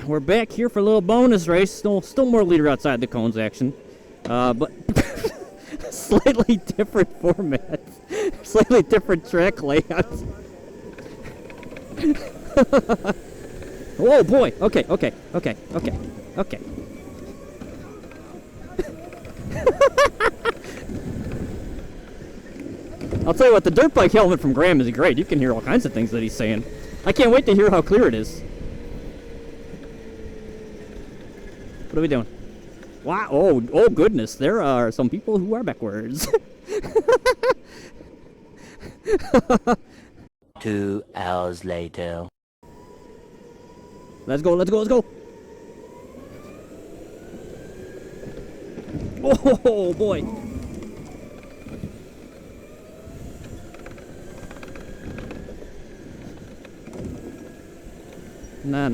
we're back here for a little bonus race. Still more leader outside the cones action. But slightly different format. Slightly different track layouts. Oh boy. Okay. I'll tell you what, the dirt bike helmet from Graham is great. You can hear all kinds of things that he's saying. I can't wait to hear how clear it is. What are we doing? Wow, oh goodness, there are some people who are backwards. 2 hours later. Let's go. Oh boy. No.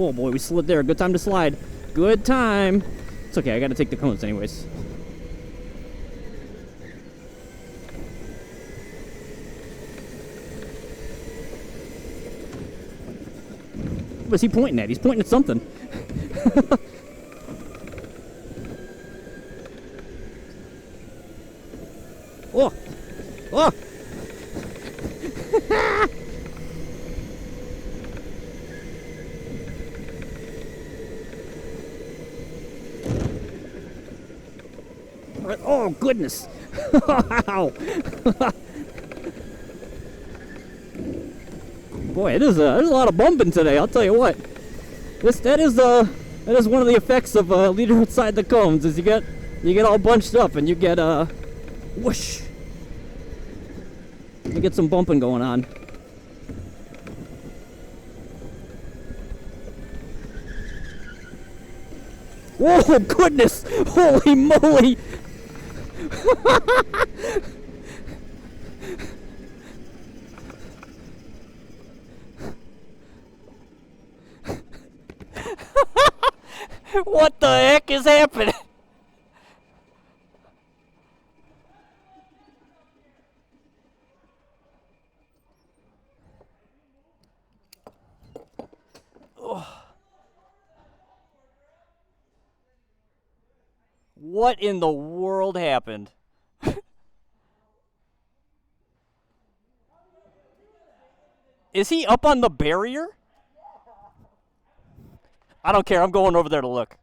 Oh boy, we slid there. Good time to slide. Good time. It's okay, I gotta take the cones anyways. What is he pointing at? He's pointing at something. Oh! Oh, goodness. Wow. Boy, there's a lot of bumping today, I'll tell you what. That is one of the effects of leader outside the cones, is you get all bunched up and you get whoosh. You get some bumping going on. Whoa, goodness! Holy moly! What the heck is happening? What in the world happened? Is he up on the barrier? I don't care. I'm going over there to look.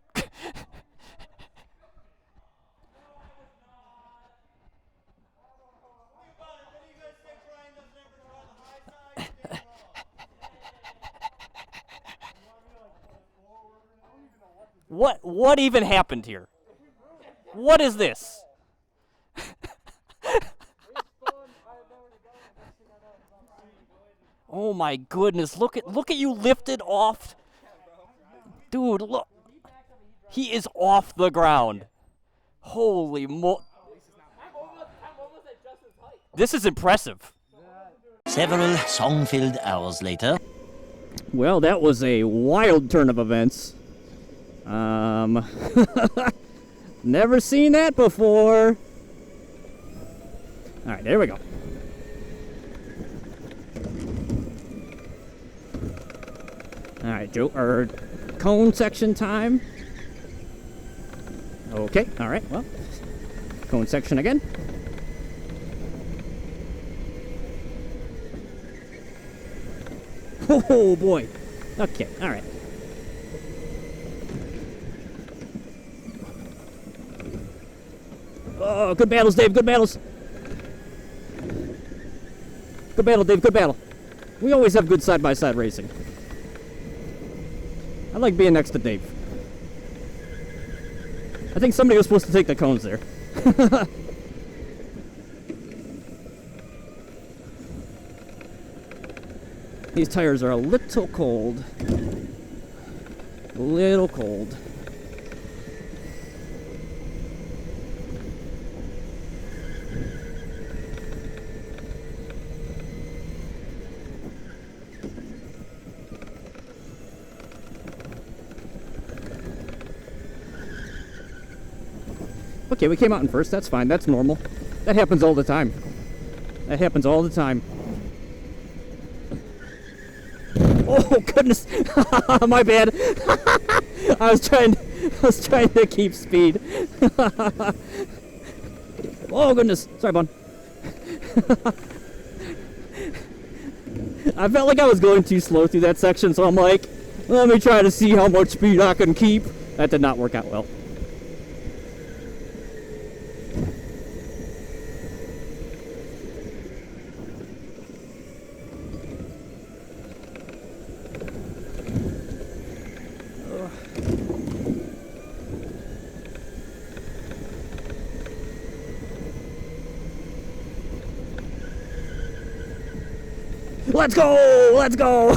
What even happened here? What is this? Oh my goodness, look at you lifted off. Dude, look. He is off the ground. Holy mo... This is impressive. Several song-filled hours later. Well, that was a wild turn of events. Never seen that before. Alright, there we go. Alright, cone section time. Okay, alright, well. Cone section again. Oh boy. Okay, alright. Oh, good battles, Dave, good battles. Good battle, Dave, good battle. We always have good side-by-side racing. I like being next to Dave. I think somebody was supposed to take the cones there. These tires are a little cold. A little cold. Okay, we came out in first. That's fine. That's normal. That happens all the time. That happens all the time. Oh goodness! My bad. I was trying to keep speed. Oh goodness! Sorry, Bun. I felt like I was going too slow through that section, so I'm like, let me try to see how much speed I can keep. That did not work out well. Let's go! Let's go!